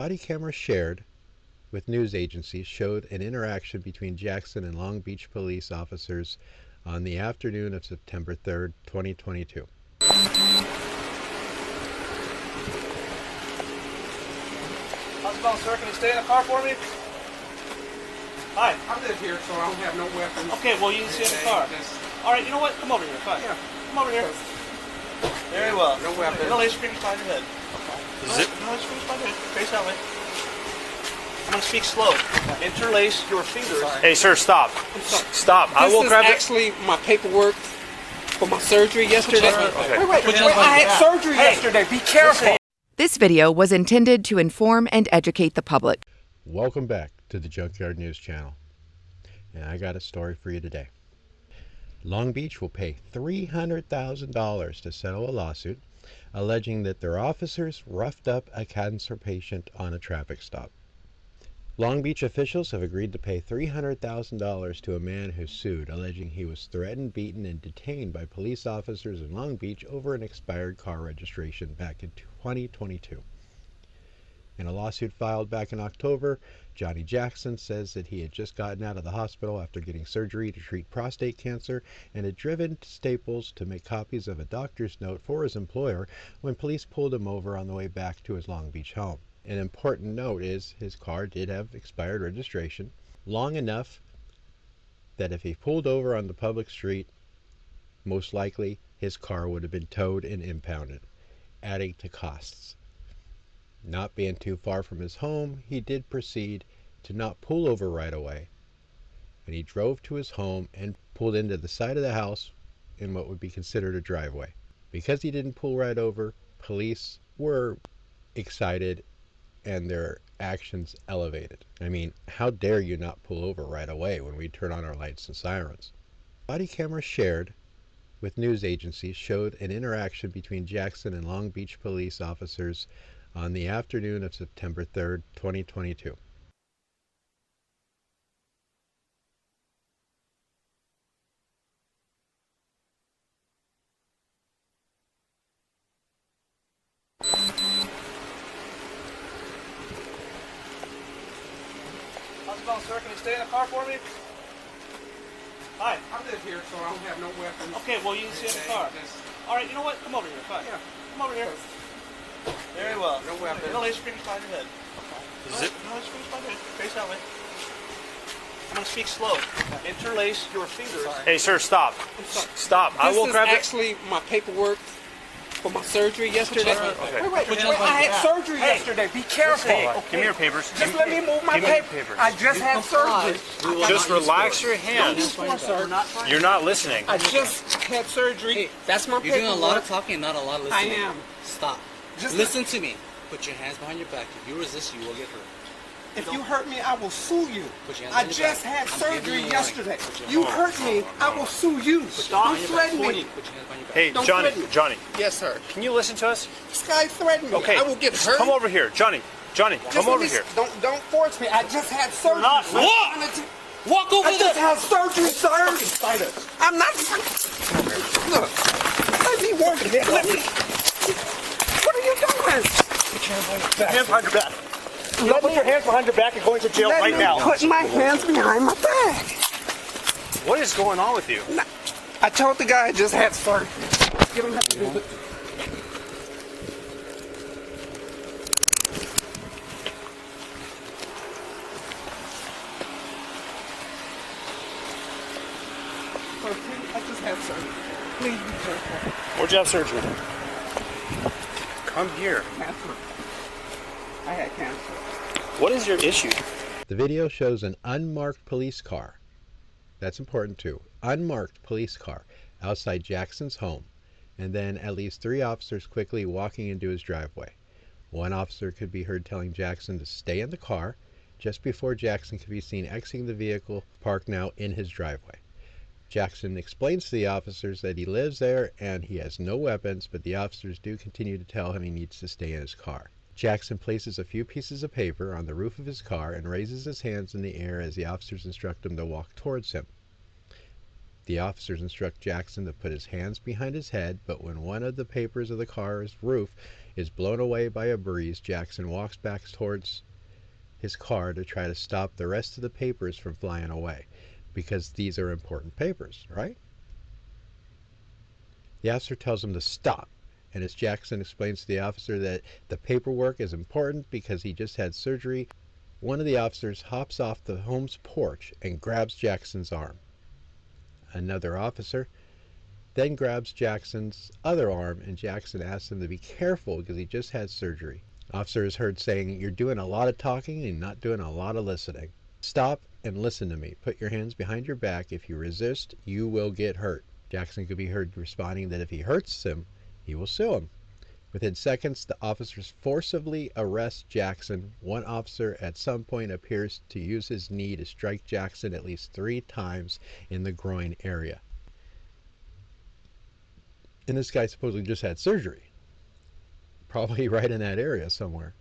Body cameras shared with news agencies showed an interaction between Jackson and Long Beach police officers on the afternoon of September 3rd, 2022. How's it going, sir? Can you stay in the car for me? Hi. I live here, so I don't have no weapons. Okay, well, you can stay in the car. All right, you know what? Come over here. Fine. Yeah. Come over here. Very well. No weapons. No laser fingers behind your head. Is it? No laser fingers behind your head. Face that way. I'm going to speak slow. Interlace your fingers. Hey, sir, stop. Stop. I will grab it. This is actually my paperwork for my surgery yesterday. Okay. Wait. I had surgery yesterday. Be careful. This video was intended to inform and educate the public. Welcome back to the Junkyard News channel. And I got a story for you today. Long Beach will pay $300,000 to settle a lawsuit alleging that their officers roughed up a cancer patient on a traffic stop. Long Beach officials have agreed to pay $300,000 to a man who sued, alleging he was threatened, beaten, and detained by police officers in Long Beach over an expired car registration back in 2022. In a lawsuit filed back in October, Johnny Jackson says that he had just gotten out of the hospital after getting surgery to treat prostate cancer and had driven to Staples to make copies of a doctor's note for his employer when police pulled him over on the way back to his Long Beach home. An important note is his car did have expired registration, long enough that if he pulled over on the public street, most likely his car would have been towed and impounded, adding to costs. Not being too far from his home, he did proceed to not pull over right away, and he drove to his home and pulled into the side of the house in what would be considered a driveway. Because he didn't pull right over, police were excited and their actions elevated. I mean, how dare you not pull over right away when we turn on our lights and sirens? Body cameras shared with news agencies showed an interaction between Jackson and Long Beach police officers on the afternoon of September 3rd, 2022. How's it going, sir? Can you stay in the car for me? Hi. I live here, so I don't have no weapons. Okay, well, you can stay in the car. All right, you know what? Come over here. Fine. Yeah. Come over here. Very well. No weapons. No laser fingers behind your head. Is it? No laser fingers behind your head. Face that way. I'm going to speak slow. Interlace your fingers. Hey, sir, stop. Stop. I will grab This it. is actually my paperwork for my surgery yesterday. Okay. Wait. I had surgery yesterday. Be careful. Hey, give me your papers. Just let me move my Give me your papers. papers. I just had surgery. Just relax your hands. You're not listening. I just had surgery. Hey, that's my You're paperwork. doing a lot of talking and not a lot of listening. I am. Stop. Just Listen to me. Put your hands behind your back. If you resist, you will get hurt. If you hurt me, I will sue you. Put your hands I on your just back. had I'm surgery giving you a yesterday. warning. Put your You hands hurt me, I will sue you. Don't threaten me. Put your hands behind your back. Hey, Don't Johnny, threaten me. Johnny, Yes, sir. can you listen to us? This guy threatened me. Okay. I will get hurt. Come over here. Johnny, Just come let over me- here. Don't force me. I just had surgery. not- I'm Walk! trying to- Walk over I just had surgery, sir. I'm not. Look, let me work it. Let me. What are you doing? Hands behind your back. Don't put your hands behind your back and go into jail Let right me now. put my hands behind my back. What is going on with you? I told the guy I just had surgery. You don't have to do it. I just had surgery. Please be careful. Where'd you have surgery? Come here. Cancer. I had cancer. What is your issue? The video shows an unmarked police car. That's important too. Unmarked police car outside Jackson's home, and then at least 3 officers quickly walking into his driveway. One officer could be heard telling Jackson to stay in the car just before Jackson could be seen exiting the vehicle parked now in his driveway. Jackson explains to the officers that he lives there and he has no weapons, but the officers do continue to tell him he needs to stay in his car. Jackson places a few pieces of paper on the roof of his car and raises his hands in the air as the officers instruct him to walk towards him. The officers instruct Jackson to put his hands behind his head, but when one of the papers of the car's roof is blown away by a breeze, Jackson walks back towards his car to try to stop the rest of the papers from flying away, because these are important papers, right? The officer tells him to stop, and as Jackson explains to the officer that the paperwork is important because he just had surgery, one of the officers hops off the home's porch and grabs Jackson's arm. Another officer then grabs Jackson's other arm, and Jackson asks him to be careful because he just had surgery. Officer is heard saying, "You're doing a lot of talking and not doing a lot of listening. Stop and listen to me. Put your hands behind your back. If you resist, you will get hurt." Jackson could be heard responding that if he hurts him, he will sue him. Within seconds, the officers forcibly arrest Jackson. One officer at some point appears to use his knee to strike Jackson at least 3 times in the groin area. And this guy supposedly just had surgery. Probably right in that area somewhere.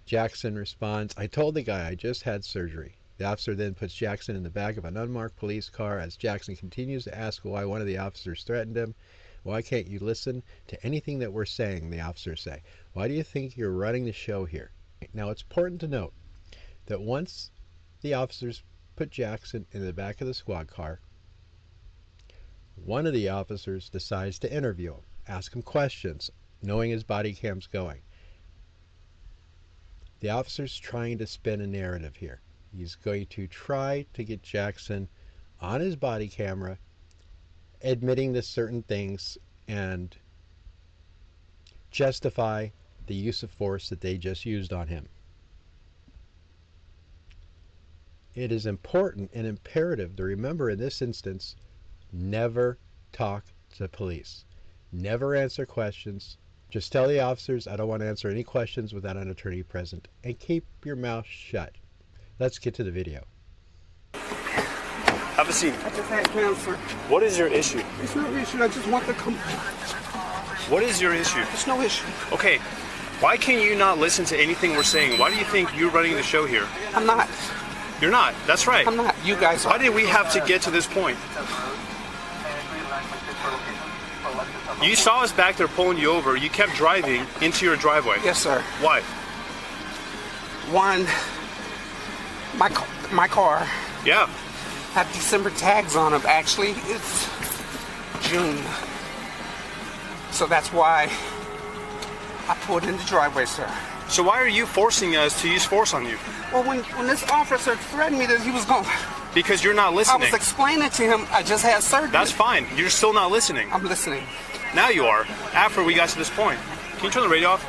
Jackson responds, "I told the guy I just had surgery." The officer then puts Jackson in the back of an unmarked police car as Jackson continues to ask why one of the officers threatened him. "Why can't you listen to anything that we're saying?" the officers say. "Why do you think you're running the show here?" Now it's important to note that once the officers put Jackson in the back of the squad car, one of the officers decides to interview him, ask him questions, knowing his body cam's going. The officer's trying to spin a narrative here. He's going to try to get Jackson on his body camera admitting to certain things and justify the use of force that they just used on him. It is important and imperative to remember in this instance, never talk to police. Never answer questions. Just tell the officers, "I don't want to answer any questions without an attorney present," and keep your mouth shut. Let's get to the video. Have a seat. I just had cancer. What is your issue? It's no issue. I just want to come. What is your issue? It's no issue. Okay, why can you not listen to anything we're saying? Why do you think you're running the show here? I'm not. You're not. That's right. I'm not. You guys are. Why did we have to get to this point? You saw us back there pulling you over. You kept driving into your driveway. Yes, sir. Why? One, my car Yeah. had December tags on them. Actually, it's June. So that's why I pulled in the driveway, sir. So why are you forcing us to use force on you? Well, when this officer threatened me that he was going, Because you're not I listening. was explaining to him I just had surgery. That's fine. You're still not listening. I'm listening. Now you are. After we got to this point. Can you turn the radio off?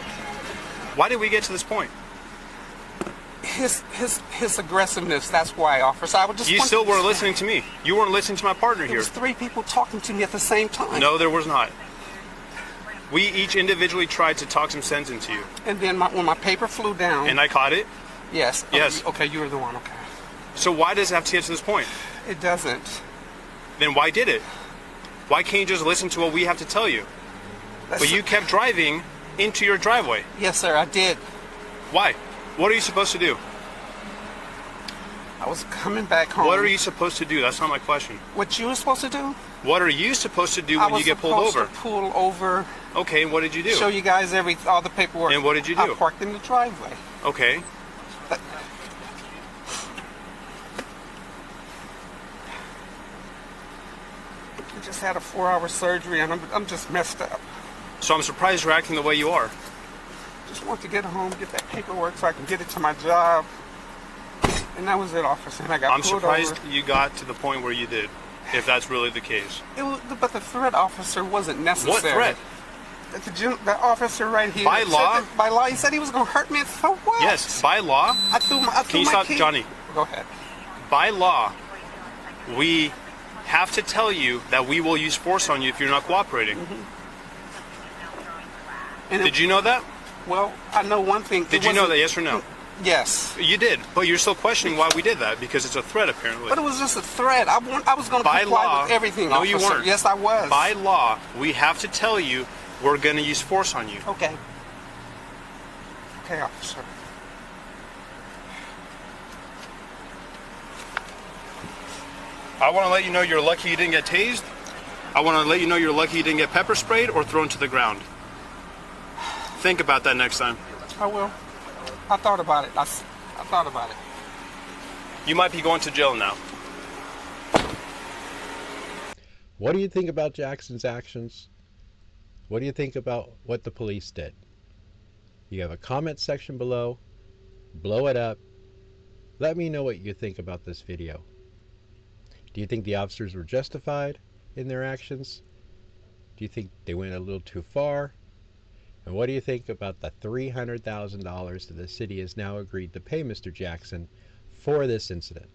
Why did we get to this point? His aggressiveness. That's why, officer. I would just. You still weren't listening to me. You weren't listening to my partner There here. was 3 people talking to me at the same time. No, there was not. We each individually tried to talk some sense into you. And then when my paper flew down. And I caught it. Yes. Yes. Okay, you were the one. Okay. So why does it have to get to this point? It doesn't. Then why did it? Why can't you just listen to what we have to tell you? But you kept driving into your driveway. Yes, sir, I did. Why? What are you supposed to do? I was coming back home. What are you supposed to do? That's not my question. What you were supposed to do? What are you supposed to do when you get pulled I over? was supposed to pull over. Okay, and what did you do? Show you guys all the paperwork. And what did you do? I parked in the driveway. Okay. I just had a 4-hour surgery and I'm just messed up. So I'm surprised you're acting the way you are. Just want to get home, get that paperwork so I can get it to my job. And that was it, officer. And I got I'm pulled surprised over. you got to the point where you did, if that's really the case. But the threat, officer, wasn't necessary. What threat? The officer right here. By law? By law, he said he was going to hurt me. So what? Yes, by law. I threw my Can you stop, key. Johnny? Go ahead. By law, we have to tell you that we will use force on you if you're not cooperating. And Did you know that? Well, I know one thing. Did you know that, yes or no? Yes. You did, but you're still questioning why we did that, because it's a threat, apparently. But it was just a threat. I was going to By comply law, with everything, no, officer. you weren't. Yes, I was. By law, we have to tell you we're going to use force on you. Okay. Okay, officer. I want to let you know you're lucky you didn't get tased. I want to let you know you're lucky you didn't get pepper sprayed or thrown to the ground. Think about that next time. I will. I thought about it. I thought about it. You might be going to jail now. What do you think about Jackson's actions? What do you think about what the police did? You have a comment section below. Blow it up. Let me know what you think about this video. Do you think the officers were justified in their actions? Do you think they went a little too far? And what do you think about the $300,000 that the city has now agreed to pay Mr. Jackson for this incident?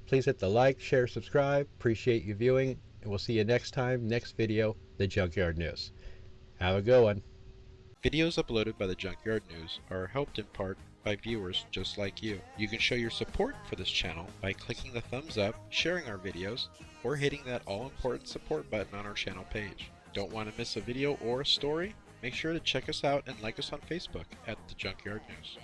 Please hit the like, share, subscribe. Appreciate you viewing, and we'll see you next time, next video, The Junkyard News. Have a good one. Videos uploaded by The Junkyard News are helped in part by viewers just like you. You can show your support for this channel by clicking the thumbs up, sharing our videos, or hitting that all-important support button on our channel page. Don't want to miss a video or a story? Make sure to check us out and like us on Facebook at The Junkyard News.